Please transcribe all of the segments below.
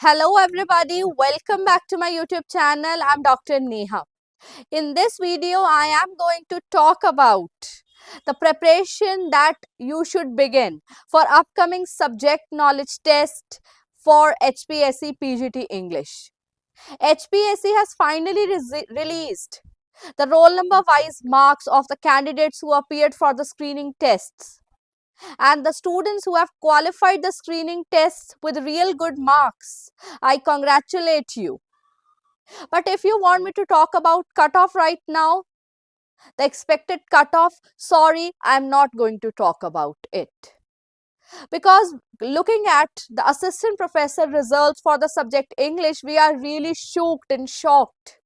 Hello everybody, welcome back to my YouTube channel. I'm Dr. Neha. In this video, I am going to talk about the preparation that you should begin for upcoming subject knowledge test for HPSC PGT English. HPSC has finally released the roll number wise marks of the candidates who appeared for the screening tests, and the students who have qualified the screening tests with real good marks. I congratulate you. But if you want me to talk about cutoff right now, the expected cutoff, sorry, I'm not going to talk about it. Because looking at the assistant professor results for the subject English, we are really shocked and shocked.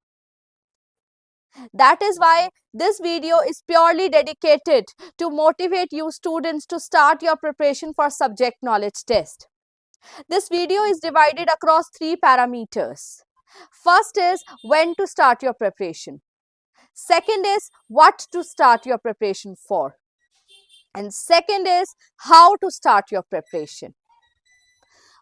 That is why this video is purely dedicated to motivate you students to start your preparation for subject knowledge test. This video is divided across three parameters. First is when to start your preparation. Second is what to start your preparation for. And second is how to start your preparation.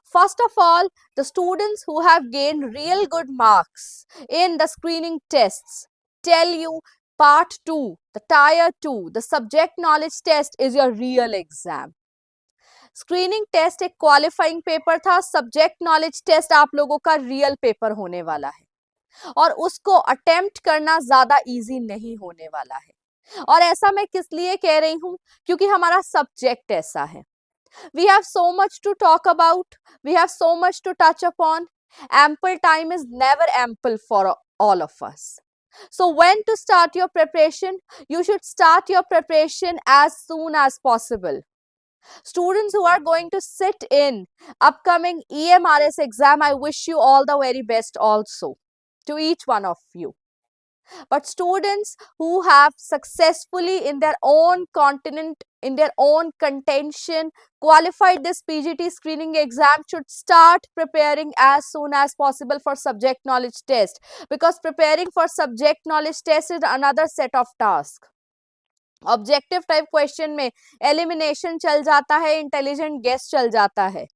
First of all, the students who have gained real good marks in the screening tests tell you part 2, the tier 2, the subject knowledge test is your real exam. Screening test एक qualifying paper था, subject knowledge test आप लोगों का real paper होने वाला है और उसको अटेम्प्ट करना ज्यादा इजी नहीं होने वाला है। और ऐसा मैं किस लिए कह रही हूं, क्योंकि हमारा सब्जेक्ट ऐसा है। We have so much to talk about, we have so much to touch upon, ample time is never ample for all of us. So when to start your preparation? You should start your preparation as soon as possible. Students who are going to sit in upcoming EMRS exam, I wish you all the very best also to each one of you. But students who have successfully in their own continent, in their own contention, qualified this PGT screening exam should start preparing as soon as possible for subject knowledge test, because preparing for subject knowledge test is another set of tasks. Objective type question में elimination चल जाता है, intelligent guess चल जाता है।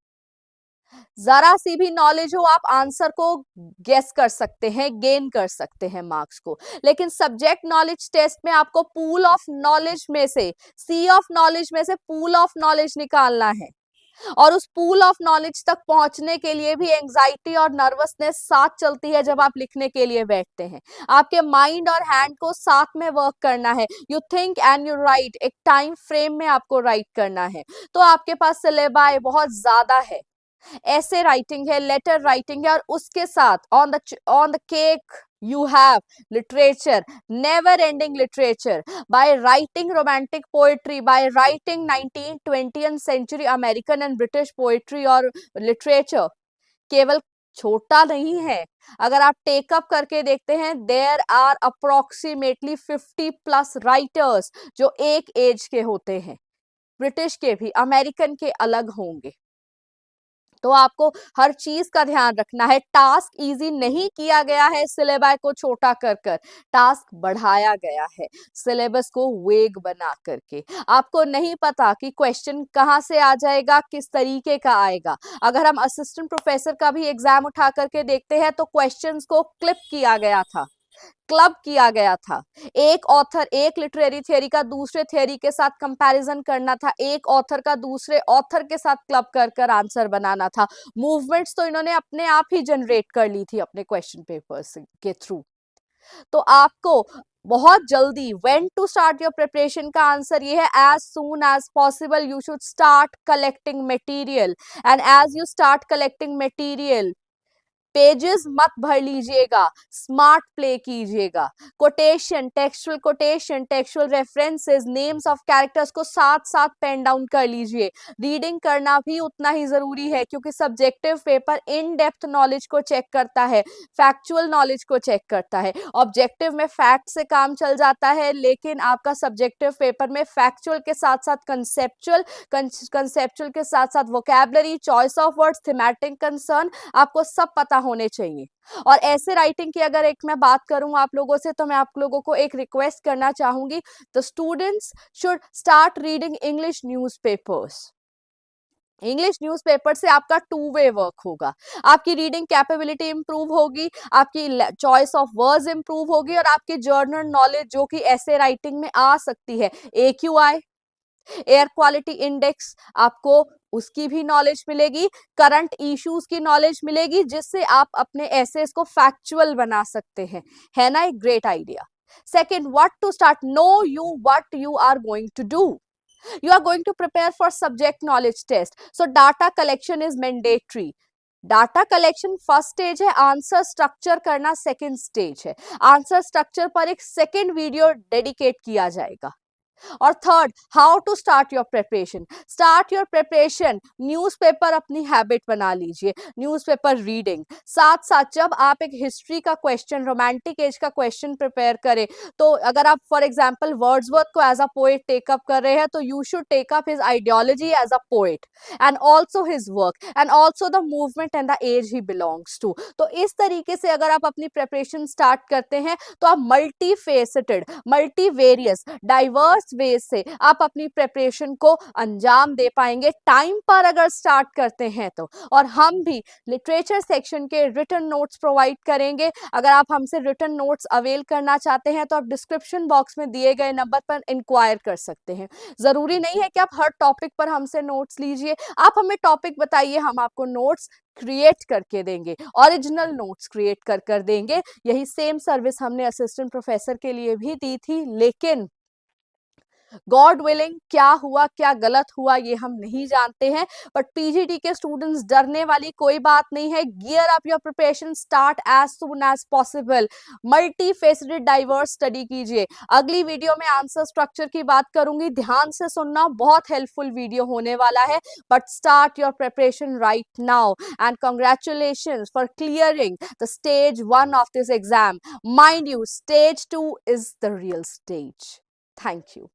जरा सी भी knowledge हो, आप आंसर को गेस कर सकते हैं, गेन कर सकते हैं मार्क्स को। लेकिन सब्जेक्ट नॉलेज टेस्ट में आपको पूल ऑफ नॉलेज में से, सी ऑफ नॉलेज में से पूल ऑफ नॉलेज निकालना है, और उस पूल ऑफ नॉलेज तक पहुंचने के लिए भी एंजाइटी और नर्वसनेस साथ चलती है। जब आप लिखने के लिए बैठते हैं, आपके माइंड और हैंड को साथ में वर्क करना है। You think and you right, एक टाइम फ्रेम में आपको राइट करना है। तो आपके पास सिलेबाई बहुत ज्यादा है, ऐसे राइटिंग है, लेटर राइटिंग है, और उसके साथ on the cake you have literature, never ending literature, by writing romantic poetry, by writing 19th 20th century American and British poetry और literature केवल छोटा नहीं है। अगर आप टेकअप करके देखते हैं, there are approximately 50 plus writers जो एक एज के होते हैं, ब्रिटिश के भी, अमेरिकन के अलग होंगे। तो आपको हर चीज का ध्यान रखना है। टास्क इजी नहीं किया गया है सिलेबस को छोटा कर कर, टास्क बढ़ाया गया है सिलेबस को वेग बना करके। आपको नहीं पता कि क्वेश्चन कहाँ से आ जाएगा, किस तरीके का आएगा। अगर हम असिस्टेंट प्रोफेसर का भी एग्जाम उठा करके देखते हैं तो क्वेश्चंस को क्लिप किया गया था, क्लब किया गया था। एक ऑथर, एक लिटरेरी थियरी का दूसरे थियरी के साथ कंपैरिजन करना था, एक ऑथर का दूसरे ऑथर के साथ क्लब कर कर आंसर बनाना था। मूवमेंट्स तो इन्होंने अपने आप ही जनरेट कर ली थी अपने क्वेश्चन पेपर्स के थ्रू। तो आपको बहुत जल्दी when to start your preparation का आंसर ये है, as soon as possible you should start collecting material. And as you start collecting material, pages मत भर लीजिएगा, स्मार्ट प्ले कीजिएगा। Quotation, textual references, names of characters को साथ साथ पेन डाउन कर लीजिए। रीडिंग करना भी उतना ही जरूरी है, क्योंकि subjective paper in depth knowledge को चेक करता है, फैक्चुअल नॉलेज को चेक करता है। ऑब्जेक्टिव में फैक्ट से काम चल जाता है, लेकिन आपका सब्जेक्टिव पेपर में फैक्चुअल के साथ साथ कंसेप्चुअल के साथ साथ vocabulary, choice of words, thematic concern, आपको सब पता होने चाहिए। और ऐसे राइटिंग की अगर एक मैं बात करूं आप लोगों से, तो मैं आप लोगों को एक रिक्वेस्ट करना चाहूंगी, the students should start reading English newspapers. English newspaper से आपका टू वे वर्क होगा, आपकी रीडिंग कैपेबिलिटी इंप्रूव होगी, आपकी चॉइस ऑफ वर्ड्स इंप्रूव होगी और आपकी जर्नल नॉलेज जो कि ऐसे राइटिंग में आ सकती है, AQI, एयर क्वालिटी इंडेक्स, आपको उसकी भी नॉलेज मिलेगी, करंट इश्यूज की नॉलेज मिलेगी, जिससे आप अपने एसेस को फैक्चुअल बना सकते हैं। है ना एक great idea. Second, what to start, know you what you are going to do. You are going to prepare for subject knowledge test. So data collection is mandatory. Data collection first stage है, answer structure करना second stage है। Answer structure पर एक second video dedicate किया जाएगा। और third, how to start your preparation. Start your preparation, newspaper अपनी habit बना लीजिए, न्यूज़पेपर रीडिंग। साथ साथ जब आप एक हिस्ट्री का क्वेश्चन, रोमांटिक एज का क्वेश्चन प्रिपेयर करें, तो अगर आप फॉर एग्जांपल वर्ड्सवर्थ को एज अ पोएट टेकअप कर रहे हैं, तो you should take up his ideology as a poet and also his work and also the movement and the age he belongs to. तो इस तरीके से अगर आप अपनी प्रिपरेशन स्टार्ट करते हैं, तो आप multi faceted, multi various, diverse way से आप अपनी प्रिपरेशन को अंजाम दे पाएंगे, टाइम पर अगर स्टार्ट करते हैं तो। और हम भी लिटरेचर सेक्शन के रिटन नोट्स प्रोवाइड करेंगे। अगर आप हमसे रिटन नोट्स अवेल करना चाहते हैं तो आप डिस्क्रिप्शन बॉक्स में दिए गए नंबर पर इंक्वायर कर सकते हैं। जरूरी नहीं है कि आप हर टॉपिक पर हमसे नोट्स लीजिए, आप हमें टॉपिक बताइए, हम आपको नोट्स क्रिएट करके देंगे, ओरिजिनल नोट्स क्रिएट कर देंगे। यही सेम सर्विस हमने असिस्टेंट प्रोफेसर के लिए भी दी थी, लेकिन गॉड विलिंग क्या हुआ, क्या गलत हुआ, ये हम नहीं जानते हैं। बट पीजीटी के स्टूडेंट्स, डरने वाली कोई बात नहीं है। Gear up your preparation, start as soon as possible, multi faceted diverse study कीजिए। अगली वीडियो में आंसर स्ट्रक्चर की बात करूंगी, ध्यान से सुनना, बहुत हेल्पफुल वीडियो होने वाला है। But start your preparation right now and congratulations for clearing the stage 1 of this exam. Mind you, stage 2 is the real stage. Thank you.